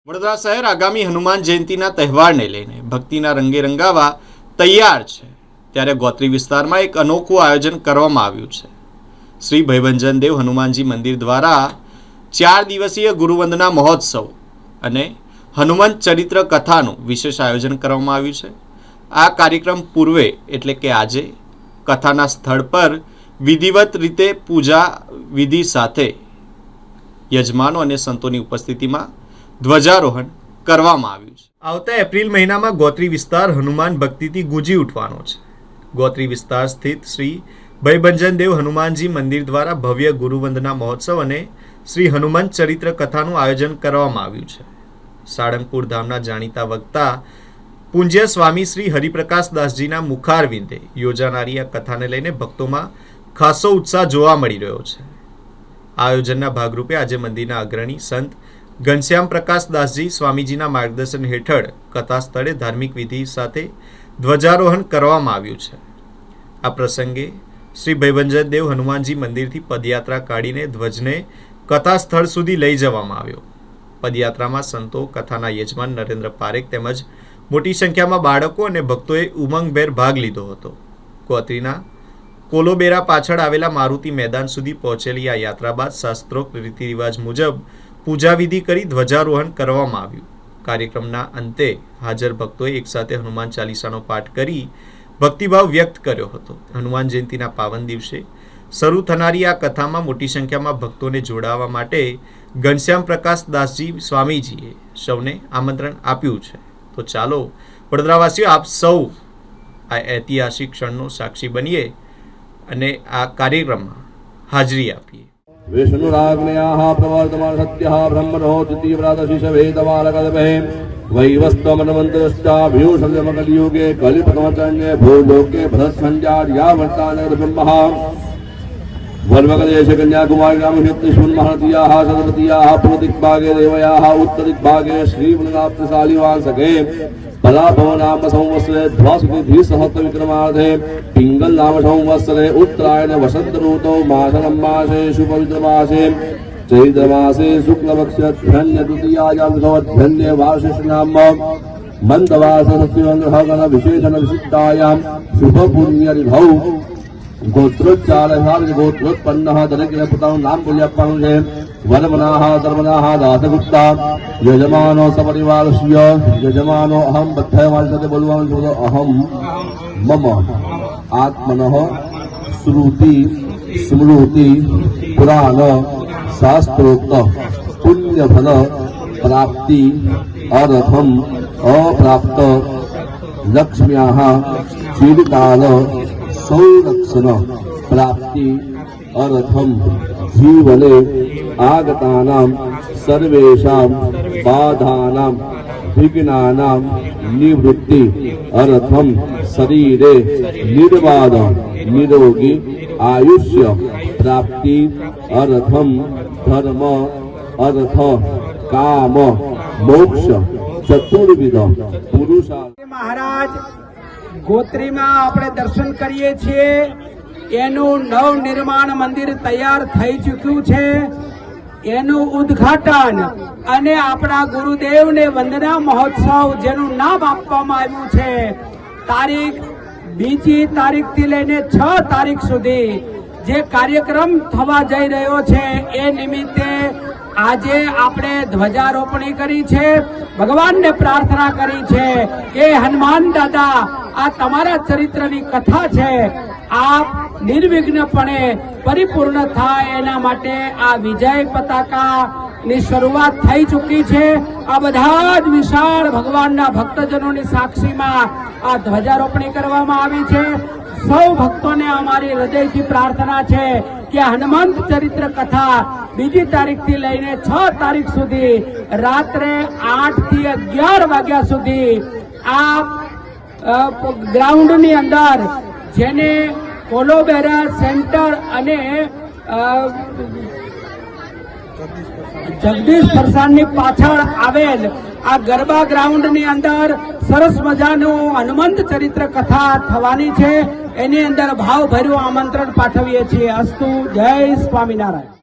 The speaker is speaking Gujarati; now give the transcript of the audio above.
વડોદરા શહેર આગામી હનુમાન જયંતીના તહેવારને લઈને ભક્તિના રંગે રંગાવા તૈયાર છે, ત્યારે ગોત્રી વિસ્તારમાં એક અનોખું આયોજન કરવામાં આવ્યું છે। શ્રી ભયભંજન દેવ હનુમાનજી મંદિર દ્વારા 4 દિવસીય ગુરુવંદના મહોત્સવ અને હનુમાન ચરિત્ર કથાનું વિશેષ આયોજન કરવામાં આવ્યું છે। આ કાર્યક્રમ પૂર્વે એટલે કે આજે કથાના સ્થળ પર વિધિવત રીતે પૂજા વિધિ સાથે યજમાનો અને સંતોની ઉપસ્થિતિમાં ધ્વજારોહણ કરવામાં આવ્યું છે। આવતા એપ્રિલ મહિનામાં ગોત્રી વિસ્તાર હનુમાન ભક્તિથી ગુંજી ઉઠવાનો છે। ગોત્રી વિસ્તાર સ્થિત શ્રી ભયભંજન દેવ હનુમાનજી મંદિર દ્વારા ભવ્ય ગુરુવંદના મહોત્સવ અને શ્રી હનુમાન ચરિત્ર કથાનું આયોજન કરવામાં આવ્યું છે। સાળંગપુર ધામના જાણીતા વક્તા પૂજ્ય સ્વામી શ્રી હરિપ્રકાશ દાસજીના મુખારવિંદે યોજાનારી આ કથાને લઈને ભક્તોમાં ખાસો ઉત્સાહ જોવા મળી રહ્યો છે। આયોજનના ભાગરૂપે આજે મંદિરના અગ્રણી સંત ઘનશ્યામ પ્રકાશ દાસજી સ્વામીજીના માર્ગદર્શન હેઠળ કથા સ્થળે ધાર્મિક વિધિ સાથે ધ્વજારોહણ કરવામાં આવ્યું છે। આ પ્રસંગે શ્રી ભયભંજન દેવ હનુમાનજી મંદિરથી પદયાત્રા કાઢીને ધ્વજને કથા સ્થળ સુધી લઈ જવામાં આવ્યો। પદયાત્રામાં સંતો, કથાના યજમાન નરેન્દ્ર પારેખ તેમજ મોટી સંખ્યામાં બાળકો અને ભક્તોએ ઉમંગભેર ભાગ લીધો હતો। ગોત્રીના કોલોબેરા પાછળ આવેલા મારુતિ મેદાન સુધી પહોંચેલી આ યાત્રા બાદ શાસ્ત્રોક્ત રીતિ રિવાજ મુજબ પૂજા વિધિ કરી ધ્વજારોહણ કરવામાં આવ્યું। કાર્યક્રમના અંતે હાજર ભક્તોએ એકસાથે હનુમાન ચાલીસાનો પાઠ કરી ભક્તિભાવ વ્યક્ત કર્યો હતો। હનુમાન જયંતીના પાવન દિવસે શરૂ થનારી આ કથામાં મોટી સંખ્યામાં ભક્તોને જોડાવા માટે ઘનશ્યામ પ્રકાશ દાસજી સ્વામીજીએ સૌને આમંત્રણ આપ્યું છે। તો ચાલો વડોદરાવાસીઓ આપ સૌ આ ઐતિહાસિક ક્ષણનો સાક્ષી બનીએ અને આ કાર્યક્રમમાં હાજરી આપીએ। विष्णुराग्नयाः प्रवर्तमान सत्यः ब्रह्मणो द्वितीयव्रातशिशवेदवालकल्पे वैवस्त्वमनवन्तश्चाभिषम्यमकलियुगे कलिप्रथमचन्ये भूलोके भरतसञ्जार्यावर्तानगरब्रह्मः वल्मकदेशे कन्याकुमारीनामहित्यश्वन्महतीयाः सदपतीयाः पूर्वदिग्भागे देवयाः उत्तरदिग्भागे श्रीवननाथशालिवांसके पलाभवनाम संवत्सरे ध्वासुतिसहस्रविक्रमार्धे पिंगल नाम संवत्सरे उत्तरायण वसंत ऋतौ मासनं मासे शुभविक्रमासे चैत्रमासे शुक्लपक्षध्वन्य तृतीयायां वार्षिकनाम मंदवास सत्यवंद्रहगण विशेषण विशिष्टायां शुभपुण्यरिधौ गोत्रोच्चारः दरके पुताનું નામ બોલ્યાપણું છે। वनमनाः सर्वनाः दासगुप्ता यजमानो सपरिवारस्य यजमानो अहम बद्धयमानते बोलવાનું છું अहम मम आत्मनः श्रुति स्मृति पुराण शास्त्रोक्त पुण्यफल प्राप्ति अर्थम अप्राप्त लक्ष्म्याः चिरकाल संरक्षण प्राप्ति अर्थम जीवने आगतानां सर्वेषां बाधानां विघ्नानां निवृत्ति अर्थम शरीरे निर्बाध निरोगी आयुष्य प्राप्ति अर्थम धर्म अर्थ काम मोक्ष चतुर्विध पुरुषार्थ। महाराज गोत्री में આપણે દર્શન કરીએ છીએ એનું નવનિર્માણ મંદિર તૈયાર થઈ ચૂક્યું છે। એનું ઉદ્ઘાટન અને આપણા ગુરુદેવને વંદના મહોત્સવ જેનું નામ આપવામાં આવ્યું છે તારીખ 2 તારીખથી લઈને 6 તારીખ સુધી જે કાર્યક્રમ થવા જઈ રહ્યો છે એ નિમિત્તે આજે આપણે ધ્વજારોપણી કરી છે। ભગવાનને પ્રાર્થના કરી છે કે હનુમાન દાદા આ તમારા ચરિત્રની કથા છે, આપ નિર્વિઘ્નપણે પરિપૂર્ણ થાય એના માટે આ વિજય પતાકાની શરૂઆત થઈ ચૂકી છે। આ બધા જ વિશાળ ભગવાનના ભક્તજનોની સાક્ષીમાં આ ધ્વજારોપણી કરવામાં આવી છે। સૌ ભક્તોને અમારી હૃદયથી પ્રાર્થના છે કે હનુમંત ચરિત્ર કથા 2 તારીખથી લઈને 6 તારીખ સુધી રાત્રે 8 થી 11 વાગ્યા સુધી આ ગ્રાઉન્ડની અંદર જેને કોલોબેરા સેન્ટર અને જગદીશ ફરસાણની પાછળ આવેલ આ ગરબા ગ્રાઉન્ડની અંદર સરસ મજાનું હનુમંત ચરિત્ર કથા થવાની છે। એની અંદર ભાવભર્યું આમંત્રણ પાઠવીએ છીએ। અસ્તુ, જય સ્વામિનારાયણ।